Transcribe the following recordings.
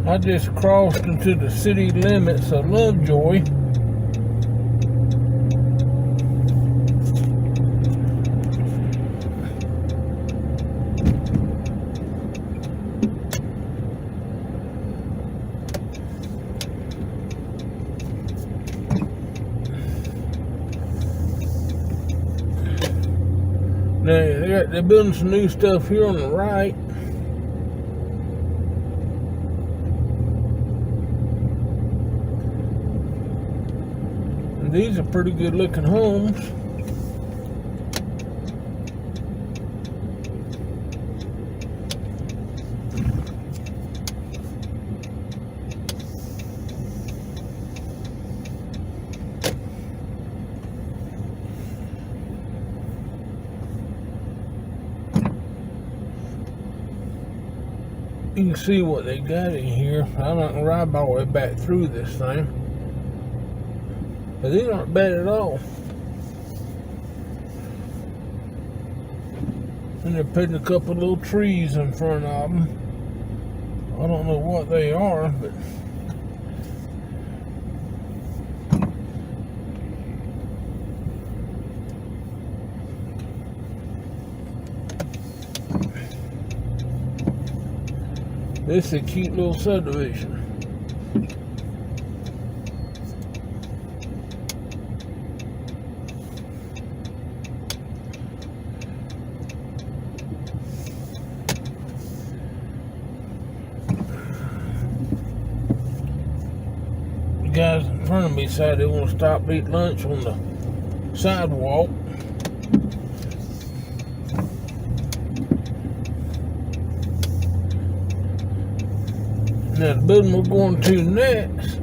I just crossed into the city limits of Lovejoy. Now, they're building some new stuff here on the right. And these are pretty good looking homes. You can see what they got in here. I'm not gonna ride my way back through this thing, but these aren't bad at all. And they're putting a couple of little trees in front of them. I don't know what they are, but this is a cute little subdivision. The guys in front of me decided they want to stop and eat lunch on the sidewalk. Now the building we're going to next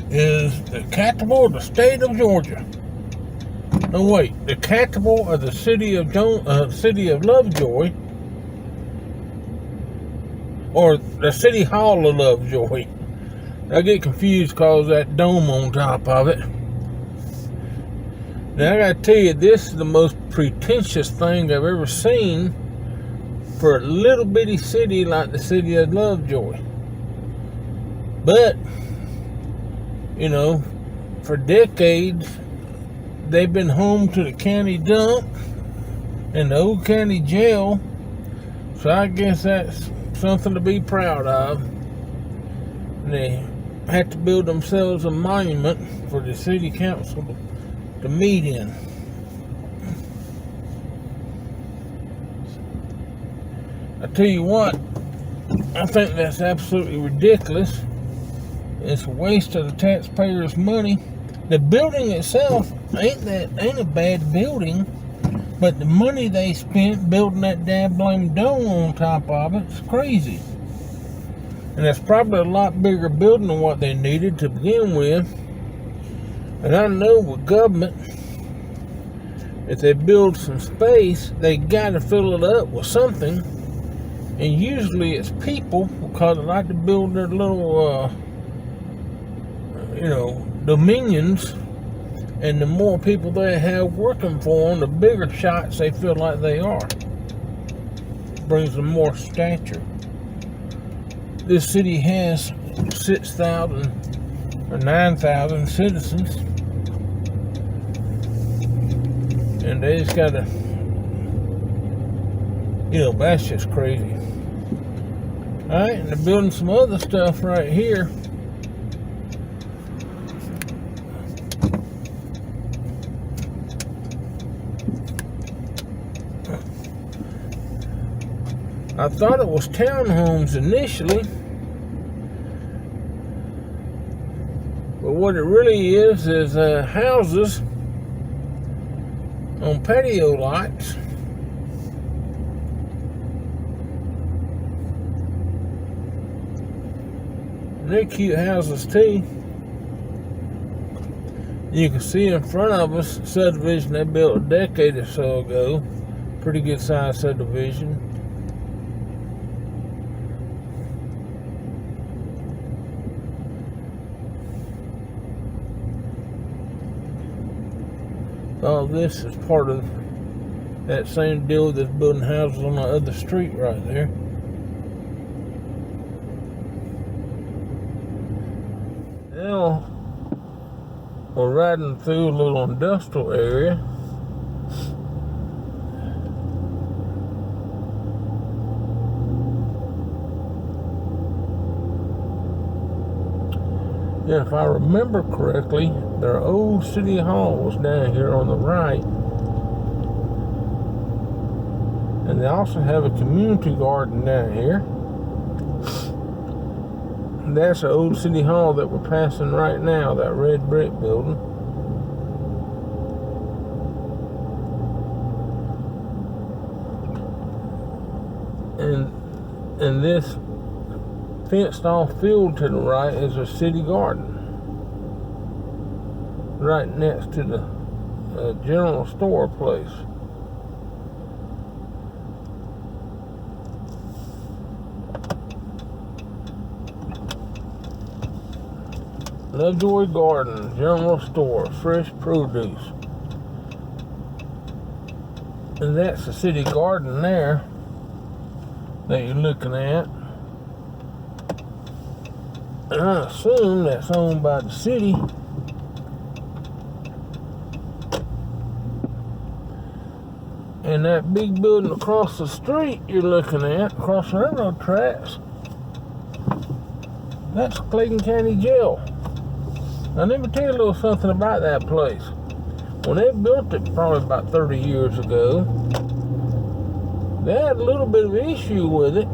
is the capital of the state of Georgia. No wait, the capital of the city of Lovejoy, or the city hall of Lovejoy. I get confused because that dome on top of it. Now I gotta tell you, this is the most pretentious thing I've ever seen for a little bitty city like the city of Lovejoy. But, you know, for decades, they've been home to the county dump and the old county jail. So I guess that's something to be proud of. And they had to build themselves a monument for the city council to meet in. I tell you what, I think that's absolutely ridiculous. It's a waste of the taxpayers' money. The building itself ain't a bad building, but the money they spent building that damn blame dome on top of it's crazy. And that's probably a lot bigger building than what they needed to begin with. And I know with government, if they build some space, they gotta fill it up with something. And usually it's people, because they like to build their little, dominions. And the more people they have working for them, the bigger shots they feel like they are. Brings them more stature. This city has 6,000 or 9,000 citizens. And they just gotta, that's just crazy. Alright, and they're building some other stuff right here. I thought it was townhomes initially, but what it really is houses on patio lots. And they're cute houses too. You can see in front of us the subdivision they built a decade or so ago. Pretty good sized subdivision. All this is part of That same deal that's building houses on the other street right there. Now we're riding through a little industrial area. Yeah, if I remember correctly, their old city hall was down here on the right. And they also have a community garden down here. And that's the old city hall that we're passing right now, that red brick building. And this fenced off field to the right is a city garden, right next to the general store place. Lovejoy Garden, general store, fresh produce. And that's the city garden there that you're looking at. And I assume that's owned by the city. And that big building across the street you're looking at, across the railroad tracks, that's Clayton County Jail. Now let me tell you a little something about that place. When they built it probably about 30 years ago, they had a little bit of an issue with it.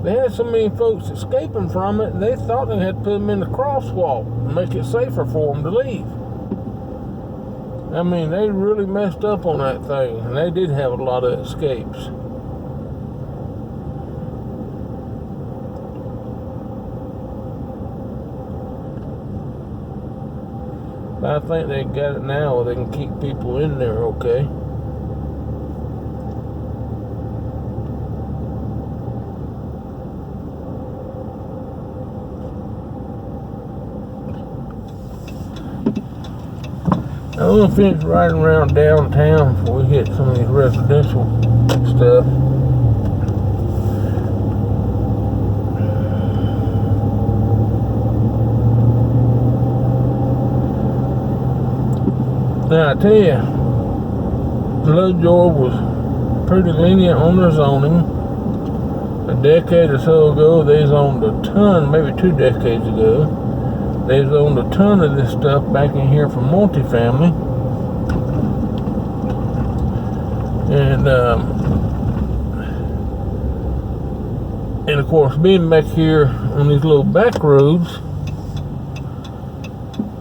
They had so many folks escaping from it, they thought they had to put them in the crosswalk and make it safer for them to leave. I mean, they really messed up on that thing, and they did have a lot of escapes. But I think they got it now where they can keep people in there okay. I'm going to finish riding around downtown before we hit some of these residential stuff. Now I tell you, Lovejoy was pretty lenient on their zoning. A decade or so ago, they zoned a ton, maybe 2 decades ago. They've owned a ton of this stuff back in here for multifamily. And of course, being back here on these little back roads,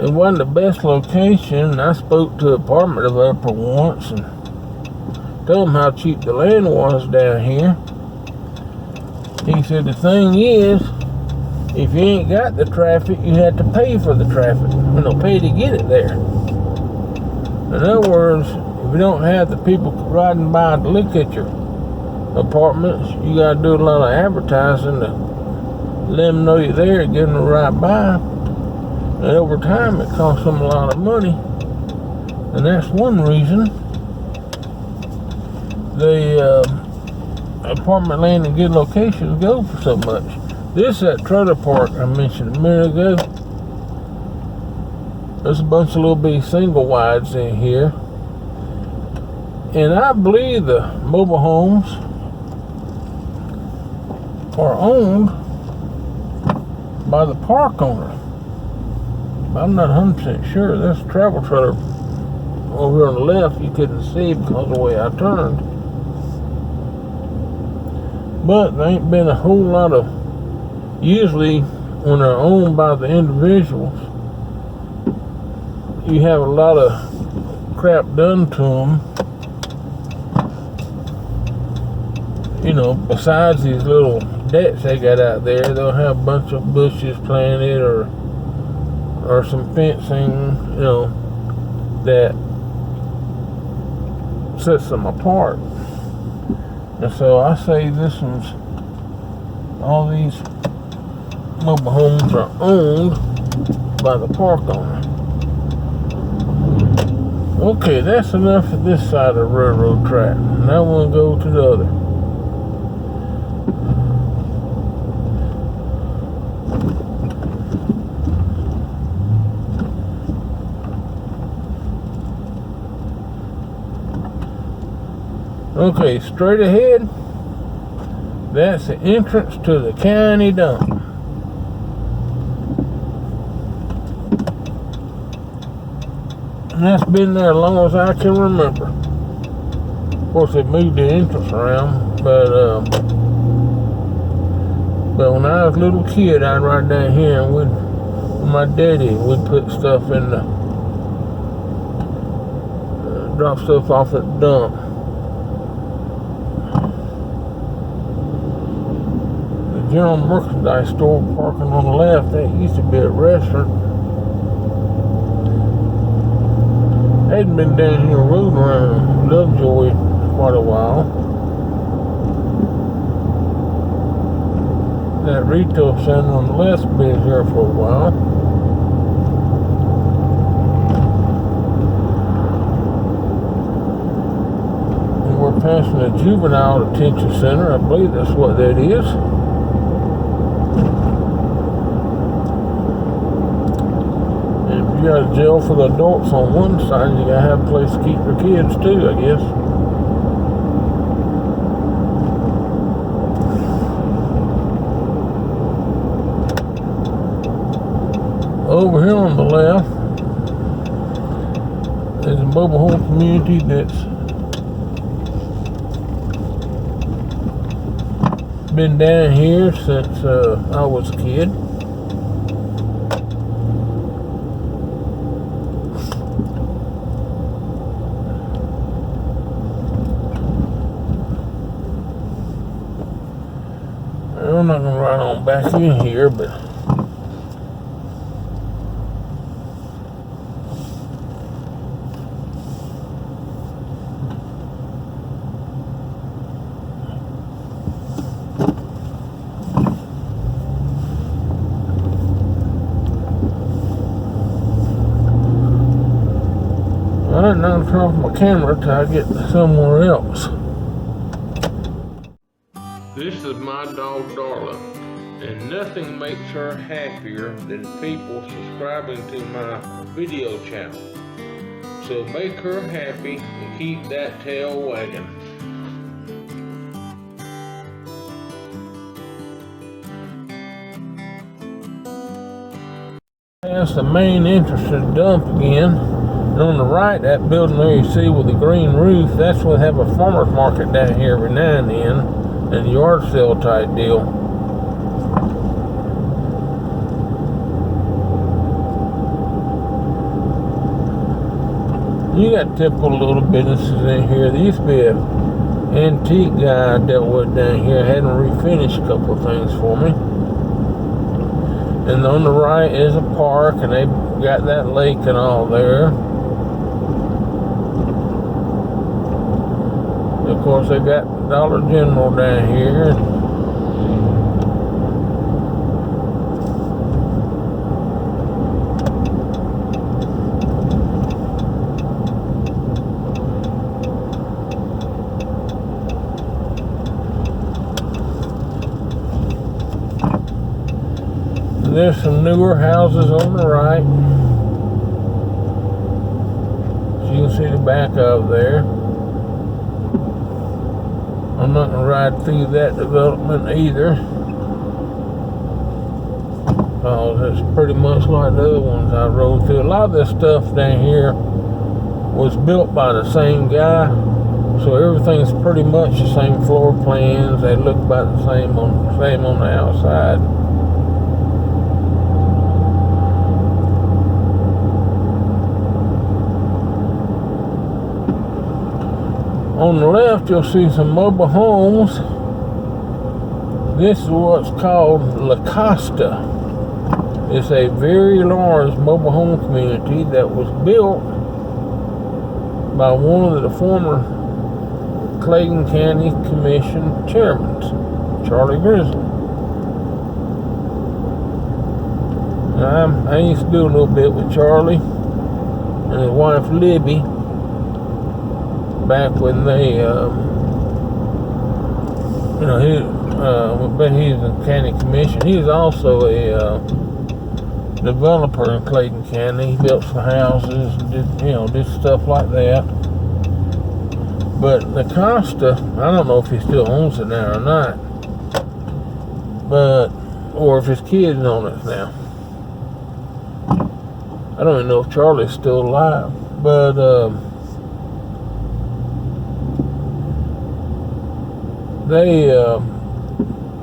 it wasn't the best location. I spoke to an apartment developer once and told him how cheap the land was down here. He said the thing is, if you ain't got the traffic, you have to pay for the traffic. Pay to get it there. In other words, if you don't have the people riding by to look at your apartments, you got to do a lot of advertising to let them know you're there, get them to ride by. And over time, it costs them a lot of money. And that's one reason the apartment land in good locations go for so much. This that trailer park I mentioned a minute ago. There's a bunch of little bitty single wides in here. And I believe the mobile homes are owned by the park owner. I'm not 100% sure. There's a travel trailer over on the left you couldn't see because of the way I turned. But there ain't been a whole lot of, usually when they're owned by the individuals, you have a lot of crap done to them. Besides these little decks they got out there, they'll have a bunch of bushes planted or some fencing, that sets them apart. And so I say all these mobile homes are owned by the park owner. Okay, that's enough of this side of the railroad track. Now we'll go to the other. Okay, straight ahead, that's the entrance to the county dump. And that's been there as long as I can remember. Of course, they moved the entrance around, but when I was a little kid, I'd ride down here and with my daddy, we'd put stuff in the, drop stuff off at the dump. The general merchandise store parking on the left, that used to be a restaurant. I hadn't been down here road around Lovejoy quite a while. That retail center on the left's been here for a while. And we're passing the juvenile detention center. I believe that's what that is. You got a jail for the adults on one side, you gotta have a place to keep your kids too, I guess. Over here on the left is a mobile home community that's been down here since I was a kid. I'm not gonna ride on back in here, but I'm not gonna turn off my camera till I get somewhere else. This is my dog Darla, and nothing makes her happier than people subscribing to my video channel. So make her happy and keep that tail wagging. That's the main entrance to the dump again. And on the right, that building there you see with the green roof, that's where they have a farmer's market down here every now and then. And yard sale type deal. You got typical little businesses in here. There used to be an antique guy I dealt with down here, had him refinish a couple of things for me. And on the right is a park, and they've got that lake and all there. Of course, they got Dollar General down here. And there's some newer houses on the right. So you can see the back of there. I'm not going to ride through that development either, because it's pretty much like the other ones I rode through. A lot of this stuff down here was built by the same guy, so everything's pretty much the same floor plans. They look about the same on the outside. On the left, you'll see some mobile homes. This is what's called La Costa. It's a very large mobile home community that was built by one of the former Clayton County Commission chairmen, Charlie Grizzly. I used to do a little bit with Charlie and his wife Libby. back when they, but he was in county commission. He was also a developer in Clayton County. He built some houses and did stuff like that. But the Costa, I don't know if he still owns it now or not, or if his kids own it now. I don't even know if Charlie's still alive, but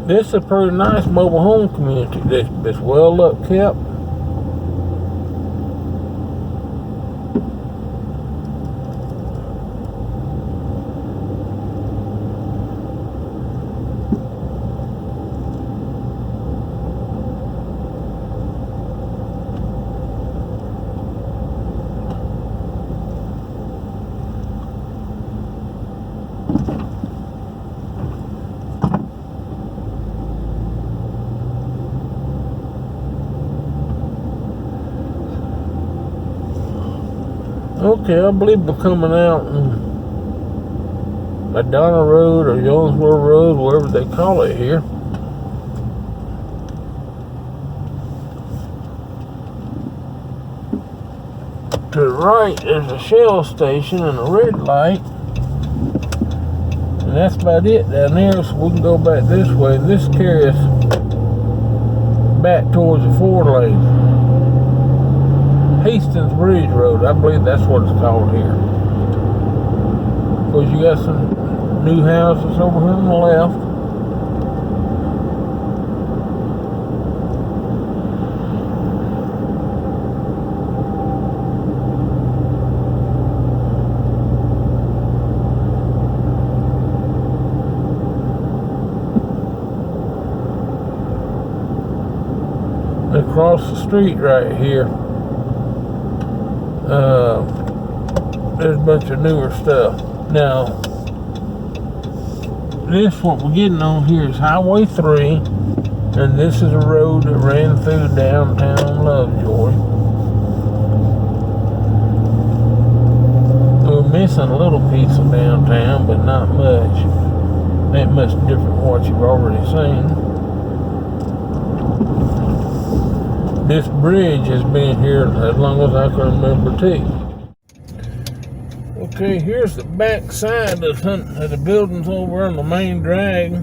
this is a pretty nice mobile home community that's well up kept. Okay, I believe we're coming out on Madonna Road or Jonesboro Road, wherever they call it here. To the right, there's a Shell station and a red light. And that's about it down there, so we can go back this way. This carries us back towards the 4-lane. Hastings Bridge Road, I believe that's what it's called here. Of course, you got some new houses over here on the left. And across the street right here, there's a bunch of newer stuff. Now, what we're getting on here is Highway 3, and this is a road that ran through downtown Lovejoy. We're missing a little piece of downtown, but not much. Ain't much different from what you've already seen. This bridge has been here as long as I can remember too. Okay, here's the back side of the buildings over on the main drag.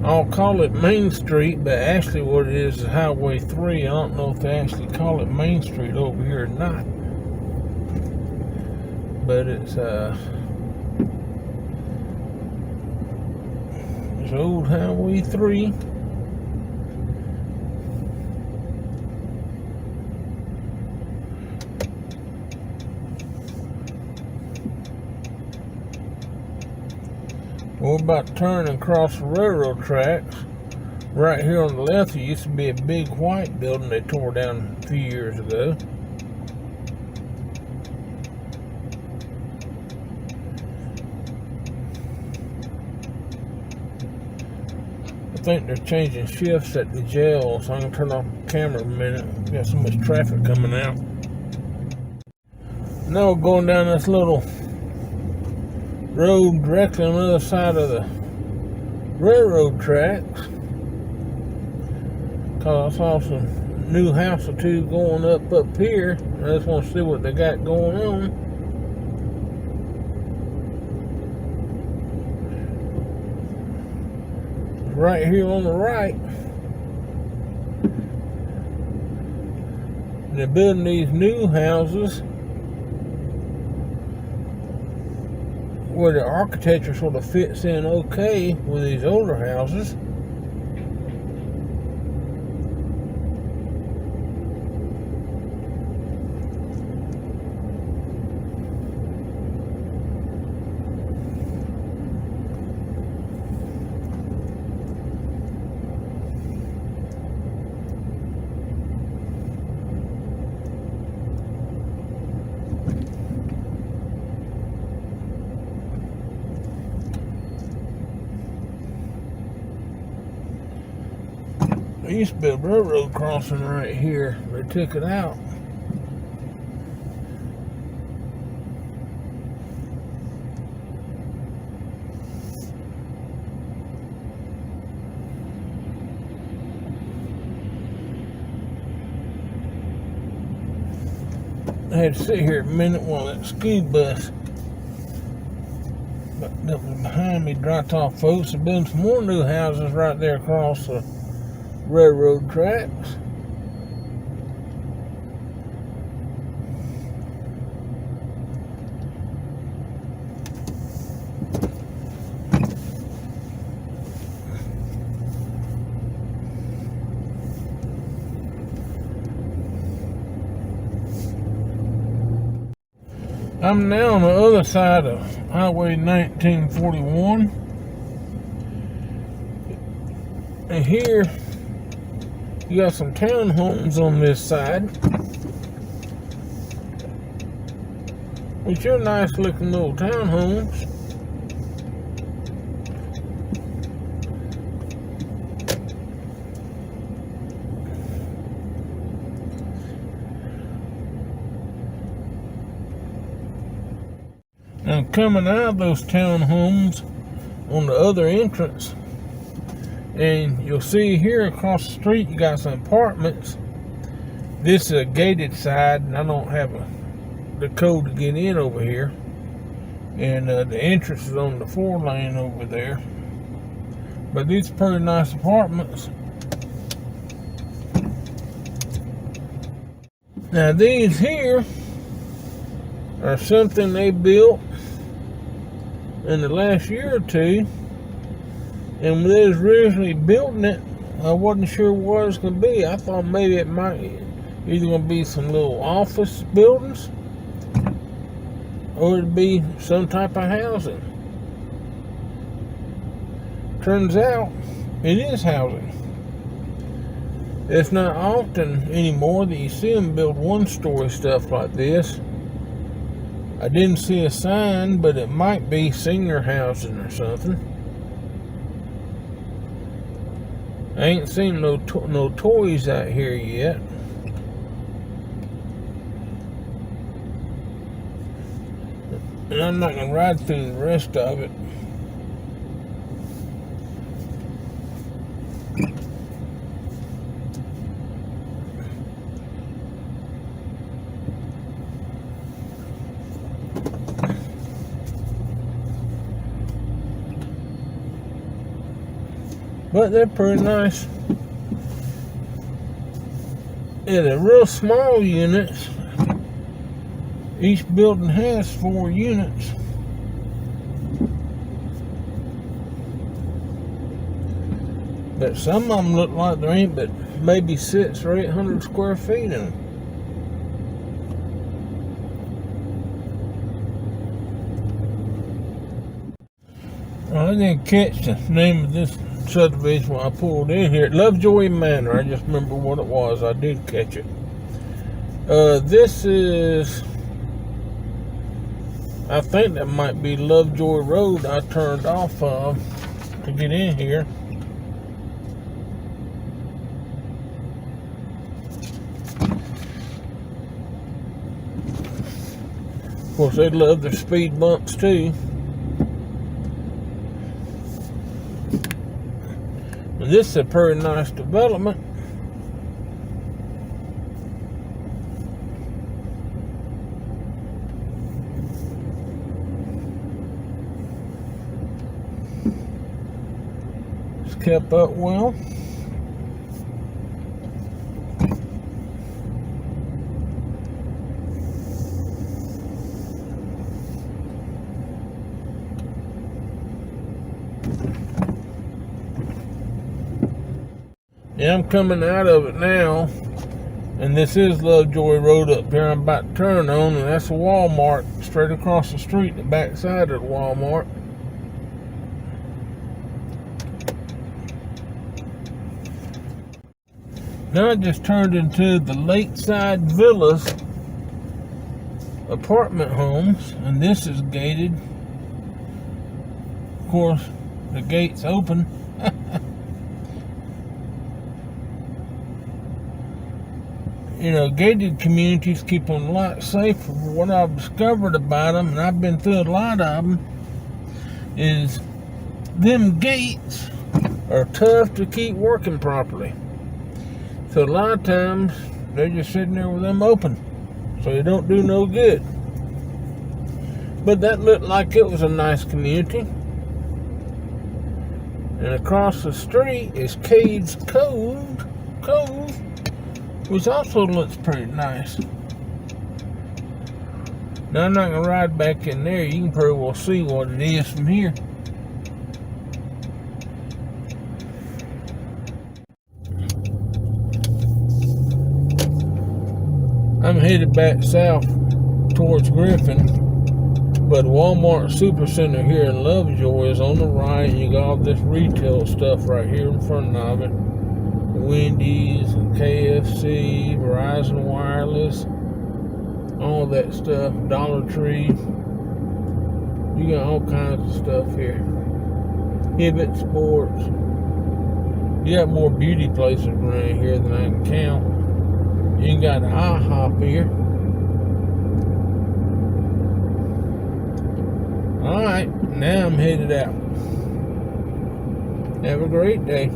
I'll call it Main Street, but actually what it is Highway 3. I don't know if they actually call it Main Street over here or not. But it's old Highway 3. We're about to turn and cross the railroad tracks. Right here on the left, there used to be a big white building they tore down a few years ago. I think they're changing shifts at the jail, so I'm going to turn off the camera a minute. We've got so much traffic coming out. Now we're going down this little road directly on the other side of the railroad tracks, because I saw some new house or two going up here. I just want to see what they got going on. Right here on the right, they're building these new houses where the architecture sort of fits in okay with these older houses. There used to be a railroad crossing right here. They took it out. had to sit here a minute while that school bus that was behind me dropped off folks. They're building some more new houses right there across the railroad tracks. I'm now on the other side of Highway 1941. And here, you got some townhomes on this side. Which are nice looking little townhomes. Now coming out of those townhomes on the other entrance, and you'll see here across the street you got some apartments. This is a gated side, and I don't have the code to get in over here. And the entrance is on the 4-lane over there. But these are pretty nice apartments. Now these here are something they built in the last year or two, and when they was originally building it, I wasn't sure what it was going to be. I thought maybe it might either going to be some little office buildings, or it'd be some type of housing. Turns out it is housing. It's not often anymore that you see them build one-story stuff like this. I didn't see a sign, but it might be senior housing or something. I ain't seen no toys out here yet. And I'm not going to ride through the rest of it. But they're pretty nice. Yeah, they're real small units. Each building has 4 units. But some of them look like there ain't but maybe 600 or 800 square feet in them. Well, I didn't catch the name of this subdivision when I pulled in here. Lovejoy Manor. I just remember what it was. I did catch it. This is, I think that might be Lovejoy Road I turned off of to get in here. Of course, they love their speed bumps too. And this is a pretty nice development. It's kept up well. Yeah, I'm coming out of it now, and this is Lovejoy Road up here I'm about to turn on, and that's a Walmart straight across the street, the back side of the Walmart. Now I just turned into the Lakeside Villas apartment homes, and this is gated. Of course, the gate's open. You know, gated communities keep them a lot safer. What I've discovered about them, and I've been through a lot of them, is them gates are tough to keep working properly. So a lot of times, they're just sitting there with them open. so it don't do no good. But that looked like it was a nice community. And across the street is Cade's Cove, which also looks pretty nice. Now I'm not gonna ride back in there. You can pretty well see what it is from here. I'm headed back south towards Griffin, but Walmart Supercenter here in Lovejoy is on the right. You got all this retail stuff right here in front of it. Wendy's and KFC, Verizon Wireless, all that stuff, Dollar Tree. You got all kinds of stuff here. Hibbett Sports. You got more beauty places around here than I can count. You got IHOP here. Alright, now I'm headed out. Have a great day.